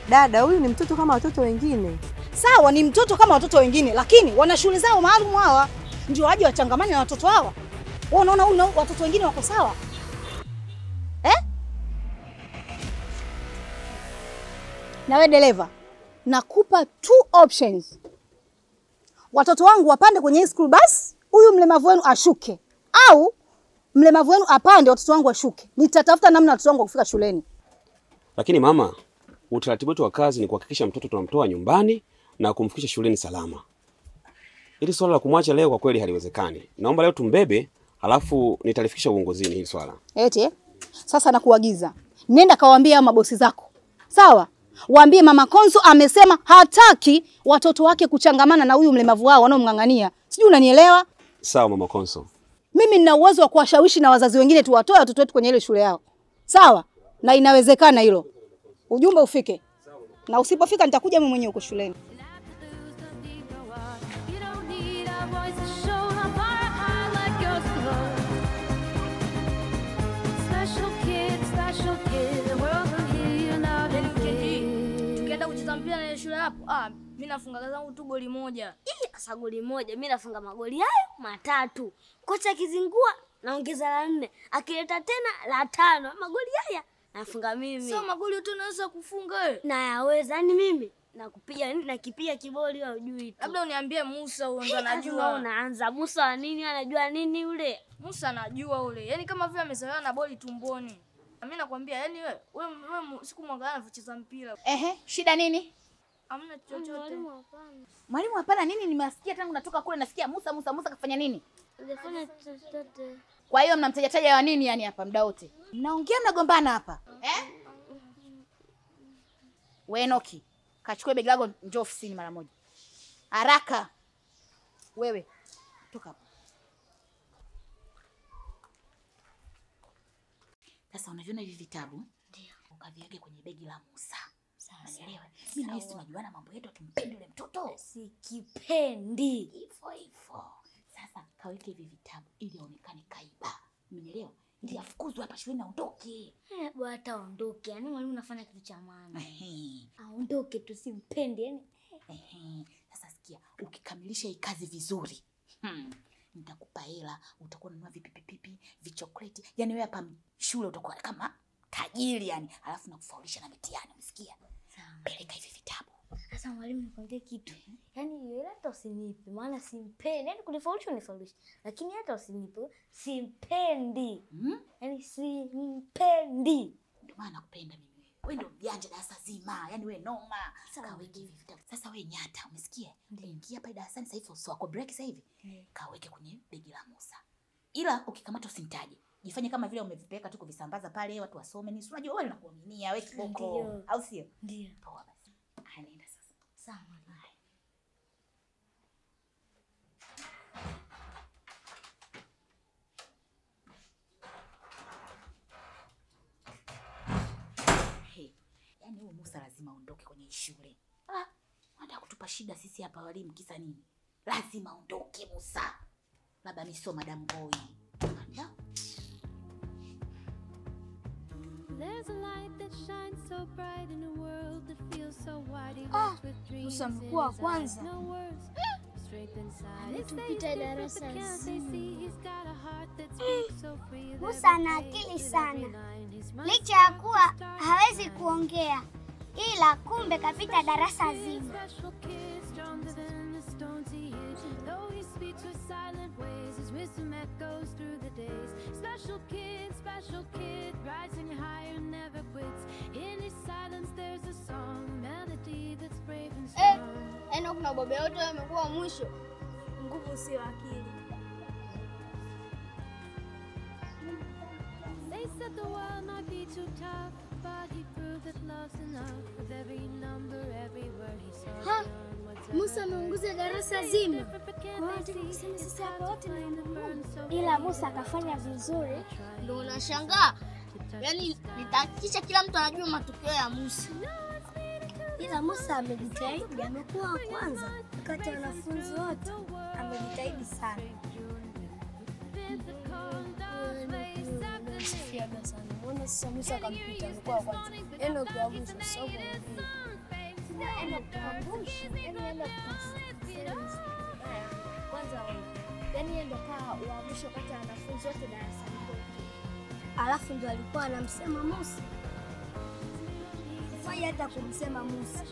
Dada, huyu ni mtoto kama watoto wengine. Sawa, ni mtoto kama watoto wengine, lakini wana shule zao maalum hawa. Ndio waje wachangamane na watoto hawa. Wewe unaona huyu watoto wengine wako sawa? Na wewe dereva, nakupa 2 options. Watoto wangu wapande kwenye school bus, huyu mlemavu wenu ashuke. Au mlemavu wenu apande, watoto wangu washuke. Nitatafuta namna watoto wangu kufika shuleni. Lakini mama, utaratibu wetu wa kazi ni kuhakikisha mtoto tunamtoa nyumbani na kumfikisha shuleni salama. Hili swala la kumwacha leo kwa kweli haliwezekani. Naomba leo tumbebe, halafu nitalifikisha uongozini hili swala. Eti sasa nakuagiza. Nenda kawaambie hao mabosi zako. Sawa? Waambie Mama Konzo amesema hataki watoto wake kuchangamana na huyu mlemavu wao wanaomngangania. Sijui unanielewa? Sawa Mama Konzo. Mimi nina uwezo wa kuwashawishi na wazazi wengine tuwatoe watoto wetu kwenye ile shule yao. Sawa? Na inawezekana hilo. Ujumbe ufike. Na usipofika nitakuja mimi mwenyewe huko shuleni. Mpira na shule hapo. Mimi nafunga zangu tu goli moja. Asa goli moja, mimi nafunga magoli hayo 3. Kocha kizingua naongeza la 4. Akileta tena la 5. Magoli haya nafunga mimi. Sio magoli tu naweza kufunga wewe. Na yaweza yani mimi nakupiga nakipiga kiboli wewe hujui tu. Labda uniambie Musa huyo ndo anajua. Unaanza Musa wa nini anajua nini yule? Musa anajua ule. Yaani kama vile amezaliwa na boli tumboni. Mimi nakwambia yani wewe siku mwangalia anacheza mpira. Shida nini? Hamna chochote. Mwalimu hapana nini? Nimesikia tangu natoka kule nasikia Musa kafanya nini? Hajafanya chochote. Kwa hiyo mnamtaja wa nini yani hapa muda wote? Mnaongea mnagombana hapa. Wewe Noki, kachukue begi lako njoo ofisini mara moja. Haraka. Wewe toka hapa. Sasa unaviona hivi vitabu? Ndio. Ukaviweke kwenye begi la Musa. Unaelewa? Mimi na wewe tunajuana mambo yetu, tumpende yule mtoto. Sikipendi. Hivyo. Sasa kaweke hivi vitabu ili aonekane kaiba. Umeelewa? Ili afukuzwe hapa shuleni aondoke. Bwana aondoke. Yaani mwalimu unafanya kitu cha maana. Aondoke tusimpendi yani. Sasa sikia, ukikamilisha hii kazi vizuri. Nitakupa hela, utakuwa unanunua vipipipi, vichokoleti. Yaani wewe hapa shule utakuwa kama tajiri yani. Alafu nakufaulisha na mitihani, umesikia? Peleka hivi vitabu. Sasa mwalimu nikwambie kitu. Yaani hata usinipe maana simpendi. Yaani kunifaulisha unifaulisha. Lakini hata usinipe simpendi. Yaani simpendi. Ndio maana nakupenda mimi. Wewe ndio mjanja darasa zima. Yaani wewe noma. Kaweke hivi vitabu. Sasa wewe nyata, umesikia? Ingia pale darasani sasa hivi usiwako break sasa hivi. Kaweke kwenye begi la Musa. Ila ukikamata usinitaje. Jifanye kama vile umevipeleka tu kuvisambaza pale watu wasome. Ni unajua wewe unakuaminia wewe kiboko. Au sio? Ndio. Poa basi. Anaenda sasa. Sawa. Yaani huyu Musa lazima aondoke kwenye shule. Anataka kutupa shida sisi hapa walimu kisa nini? Lazima aondoke Musa. Labda mimi sio Madam Boy. There's a light that shines so bright in a world that feels so wide. Musa mkuu wa kwanza. Tupita darasa zima. Musa ana akili sana. Licha ya kuwa hawezi kuongea, ila kumbe kapita darasa zima. Enoch na baba yote wamekuwa mwisho. Nguvu sio akili. They said the world might be too tough, but he proved that love's enough. With every number, every word he saw. Musa ameunguza darasa zima. Ila Musa akafanya vizuri. Ndio unashangaa. Yaani nitahakikisha kila mtu anajua matokeo ya Musa. Ila Musa amejitahidi, amekuwa wa kwanza kati ya wanafunzi wote. Amejitahidi sana. Sifia sana. Mbona sasa Musa akampita amekuwa wa kwanza? Enoch wa mwisho sio. Enda kuangusha. Yaani enda kupasa. Kwanza yaani enda kaa uamsho kati ya wanafunzi wote darasani kote. Alafu ndo alikuwa anamsema Musa. Fanya hata kumsema Musa.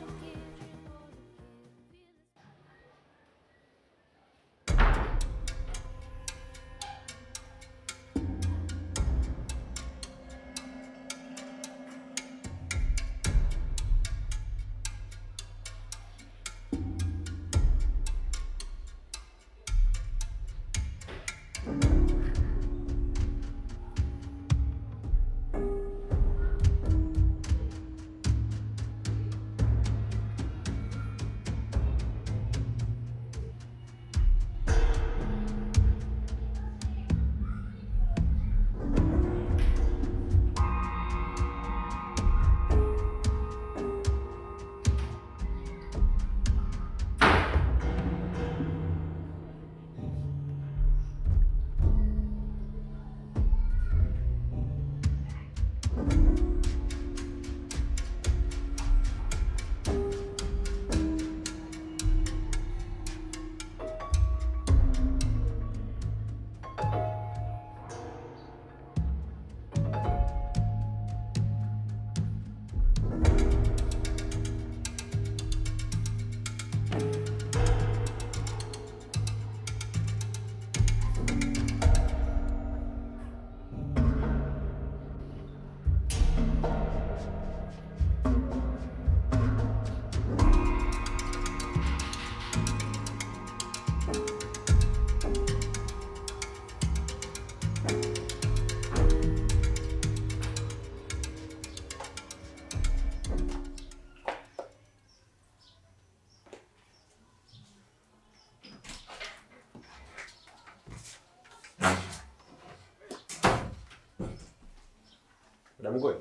Madam Ngoe.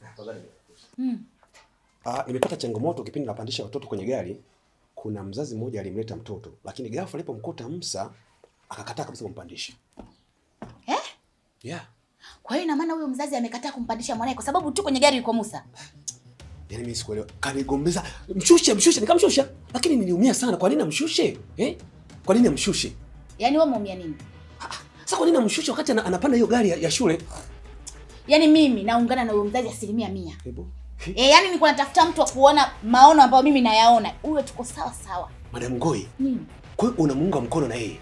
Tafadhali. Nimepata changamoto kipindi napandisha watoto kwenye gari. Kuna mzazi mmoja alimleta mtoto, lakini ghafla alipomkuta Musa akakataa kabisa kumpandisha. Yeah. Kwa hiyo ina maana huyo mzazi amekataa kumpandisha mwanae kwa sababu tu kwenye gari yuko Musa. Yaani mimi sikuelewa. Kanigombeza, mshushe, nikamshusha. Lakini niliumia sana. Kwa nini amshushe? Kwa nini amshushe? Yaani wewe umeumia nini? Sasa kwa nini amshushe wakati anapanda hiyo gari ya shule? Yaani mimi naungana na huyo mzazi 100%. Hebu. Yaani nilikuwa natafuta mtu wa kuona maono ambayo mimi nayaona. Uwe tuko sawa sawa. Madam Ngoe. Nini? Kwa hiyo unamuunga mkono na yeye?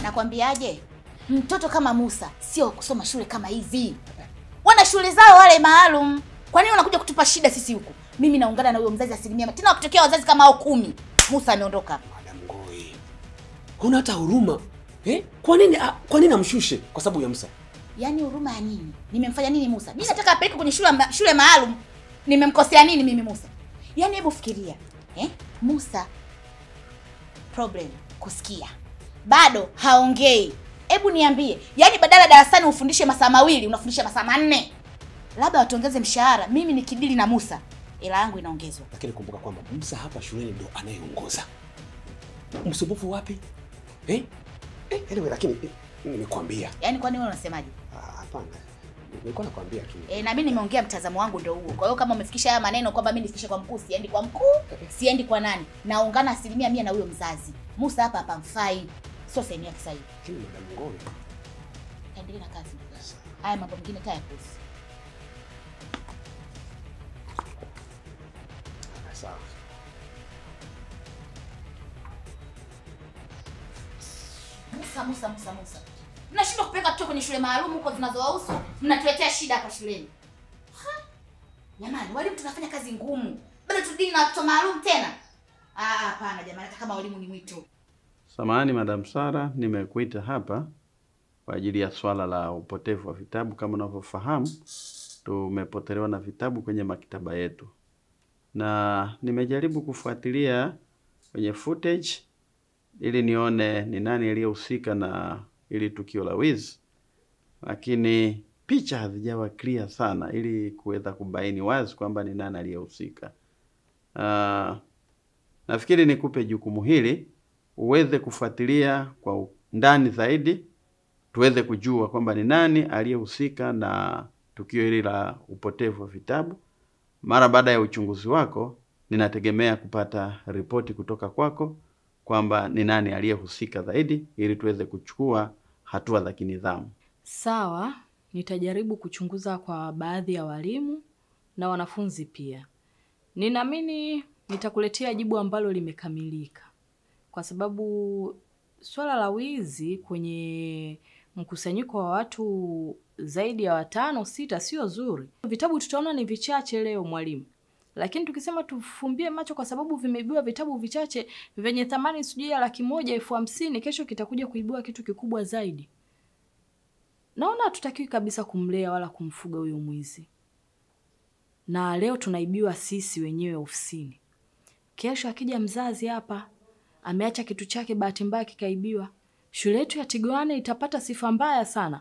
Nakwambiaje? Mtoto kama Musa sio kusoma shule kama hizi. Wana shule zao wale maalum. Kwa nini unakuja kutupa shida sisi huku? Mimi naungana na huyo mzazi 100%. Tena wakitokea wazazi kama hao 10, Musa ameondoka. Madam Ngoe. Huna hata huruma. Kwa nini amshushe? Kwa sababu ya Musa. Yaani huruma ya nini? Nimemfanya nini Musa? Mimi nataka apeleke kwenye shule maalum. Nimemkosea nini mimi Musa? Yaani hebu fikiria. Musa problem kusikia. Bado haongei. Hebu niambie, yaani badala darasani ufundishe masaa 2, unafundisha masaa 4. Labda watuongeze mshahara. Mimi nikidili na Musa, hela yangu inaongezwa. Lakini kumbuka kwamba Musa hapa shuleni ndo anayeongoza. Msumbufu wapi? Anyway, lakini nimekwambia. Yaani kwa nini wewe unasemaje? Hapana. Nilikuwa nakwambia tu. Na mimi nimeongea mtazamo wangu ndio huo. Kwa hiyo kama umefikisha haya maneno kwamba mimi nifikishe kwa mkuu, siendi kwa mkuu, siendi kwa nani. Naungana 100% na huyo mzazi. Musa hapa hapamfai. Sio sehemu yake sahihi. Lakini Madam Ngoe, endelea na kazi. Haya mambo mengine taya kuhusu. Sawa. Musa. Mnashindwa kupeleka watoto kwenye shule maalum huko zinazowahusu, mnatuletea shida hapa shuleni. Jamani, walimu tunafanya kazi ngumu. Bado tudini na watoto maalum tena? Hapana jamani, hata kama walimu ni mwito. Samahani Madam Sara, nimekuita hapa kwa ajili ya swala la upotevu wa vitabu. Kama unavyofahamu, tumepotelewa na vitabu kwenye maktaba yetu. Na nimejaribu kufuatilia kwenye footage ili nione ni nani aliyehusika na ili tukio la wizi. Lakini picha hazijawa clear sana ili kuweza kubaini wazi kwamba ni nani aliyehusika. Nafikiri nikupe jukumu hili uweze kufuatilia kwa ndani zaidi, tuweze kujua kwamba ni nani aliyehusika na tukio hili la upotevu wa vitabu, Mara baada ya uchunguzi wako, ninategemea kupata ripoti kutoka kwako kwamba ni nani aliyehusika zaidi ili tuweze kuchukua hatua za kinidhamu. Sawa, nitajaribu kuchunguza kwa baadhi ya walimu na wanafunzi pia. Ninaamini nitakuletea jibu ambalo limekamilika. Kwa sababu swala la wizi kwenye mkusanyiko wa watu zaidi ya 5, 6 sio zuri. Vitabu tutaona ni vichache leo mwalimu. Lakini tukisema tufumbie macho kwa sababu vimeibiwa vitabu vichache vyenye thamani sijui ya 150,000, kesho kitakuja kuibiwa kitu kikubwa zaidi. Naona hatutakiwi kabisa kumlea wala kumfuga huyo mwizi. Na leo tunaibiwa sisi wenyewe ofisini. Kesho akija mzazi hapa, ameacha kitu chake bahati mbaya kikaibiwa, shule yetu ya Tigoane itapata sifa mbaya sana.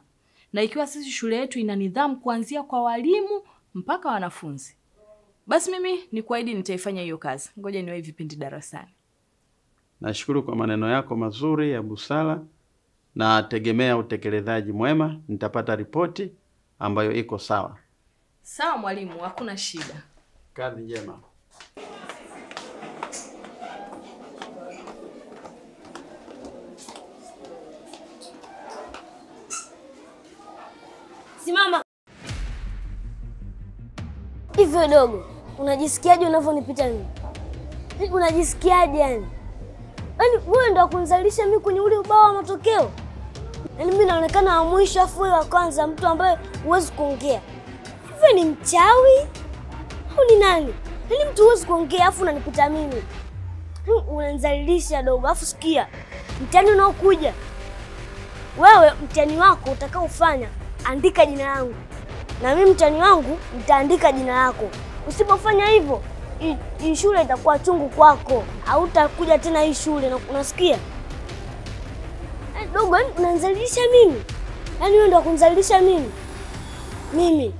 Na ikiwa sisi shule yetu ina nidhamu kuanzia kwa walimu mpaka wanafunzi, basi mimi nikuahidi nitaifanya hiyo kazi. Ngoja niwahi vipindi darasani. Nashukuru kwa maneno yako mazuri ya busara, na tegemea utekelezaji mwema. Nitapata ripoti ambayo iko sawa. Sawa mwalimu, hakuna shida. Kazi njema. Simama. Hivyo dogo, unajisikiaje unavyonipita mimi? Unajisikiaje yani? Yaani wewe ndio kunizalisha mimi kwenye ule ubao wa matokeo? Yaani mimi naonekana wa mwisho afu wa kwanza, mtu ambaye huwezi kuongea. Wewe ni mchawi? Au ni nani? Yaani mtu huwezi kuongea afu unanipita mimi. Unanizalisha dogo, afu sikia. Mtihani unaokuja. Wewe mtihani wako utakaofanya, andika jina langu. Na mimi mtihani wangu nitaandika jina lako. Usipofanya hivyo, hii shule itakuwa chungu kwako. Hautakuja tena hii shule, unasikia? Dogo, unanizalisha mimi? Yaani wewe ndio kunizalisha mimi? Mimi.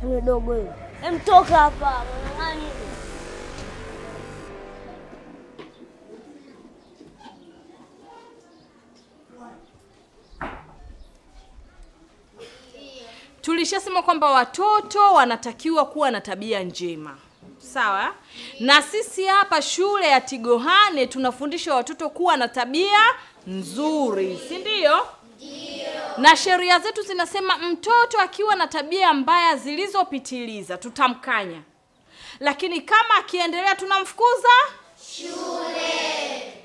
Yaani dogo wewe. Toka hapa, mwanangu. Tulishasema kwamba watoto wanatakiwa kuwa na tabia njema. Sawa? Na sisi hapa shule ya Tigoane tunafundisha watoto kuwa na tabia nzuri, si ndio? Ndio. Na sheria zetu zinasema mtoto akiwa na tabia mbaya zilizopitiliza tutamkanya. Lakini kama akiendelea tunamfukuza shule.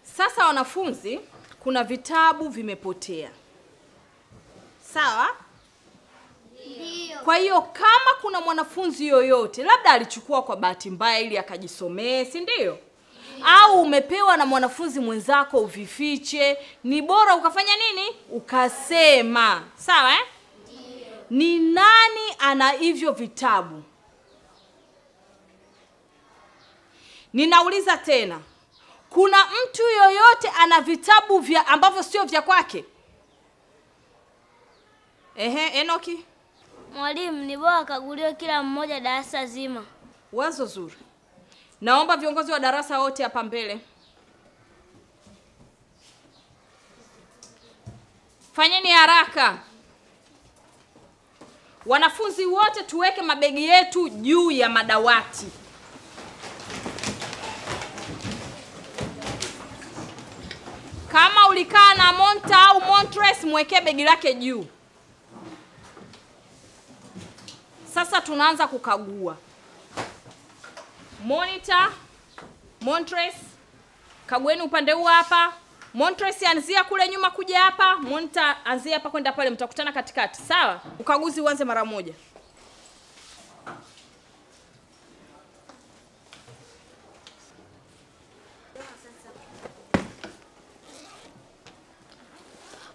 Sasa wanafunzi, kuna vitabu vimepotea. Sawa? Ndio. Kwa hiyo kama kuna mwanafunzi yoyote labda alichukua kwa bahati mbaya ili akajisomee, si ndio? Au umepewa na mwanafunzi mwenzako uvifiche, ni bora ukafanya nini? Ukasema. Sawa eh? Ndio. Ni nani ana hivyo vitabu? Ninauliza tena. Kuna mtu yoyote ana vitabu vya ambavyo sio vya kwake? Enoki. Mwalimu, ni bora kaguliwe kila mmoja darasa zima. Wazo zuri. Naomba viongozi wa darasa wote hapa mbele. Fanyeni haraka. Wanafunzi wote tuweke mabegi yetu juu ya madawati. Kama ulikaa na Monta au Montres, mwekee begi lake juu. Sasa tunaanza kukagua. Monitor, Montres, kagueni upande huu hapa. Montres anzia kule nyuma kuja hapa, Monitor anzia hapa kwenda pale, mtakutana katikati. Sawa? Ukaguzi uanze mara moja.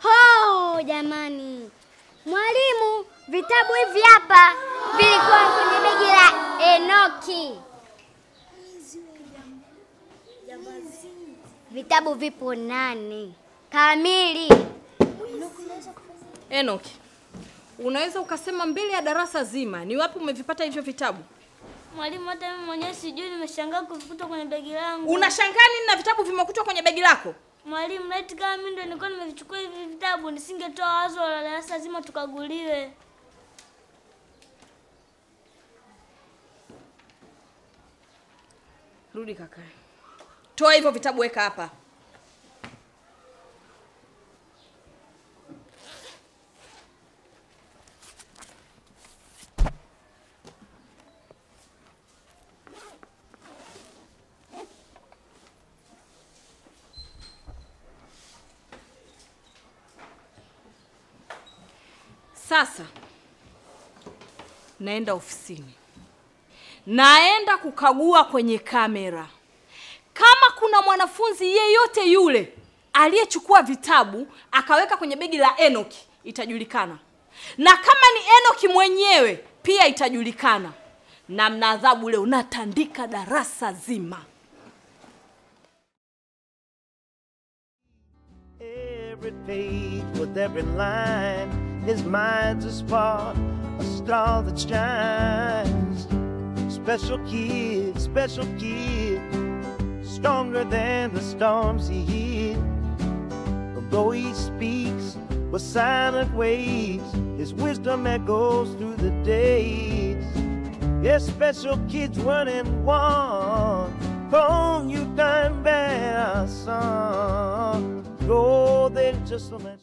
Oh, jamani. Mwalimu, vitabu hivi hapa vilikuwa kwenye begi la Enoki. Vitabu vipo 8 kamili. Enoki, unaweza ukasema mbele ya darasa zima ni wapi umevipata hivyo vitabu? Mwalimu, hata mimi mwenyewe sijui, nimeshangaa kuvikuta kwenye begi langu. Unashangaa nini na vitabu vimekutwa kwenye begi lako? Mwalimu, laiti kama mimi ndio nilikuwa nimevichukua hivi vitabu, nisingetoa wazo la darasa zima tukaguliwe. Rudi kaka. Toa hivyo vitabu weka hapa. Sasa naenda ofisini. Naenda kukagua kwenye kamera. Kama kuna mwanafunzi yeyote yule aliyechukua vitabu akaweka kwenye begi la Enoki, itajulikana. Na kama ni Enoki mwenyewe pia itajulikana. Na mnaadhabu leo natandika darasa zima. Every page with every line, his mind's a spark, a star that shines. Special kid, stronger than the storms he hid. Although he speaks with silent waves, his wisdom echoes through the days. Yes, special kids 1 and 1, phone you done better song. Oh, there's just so much.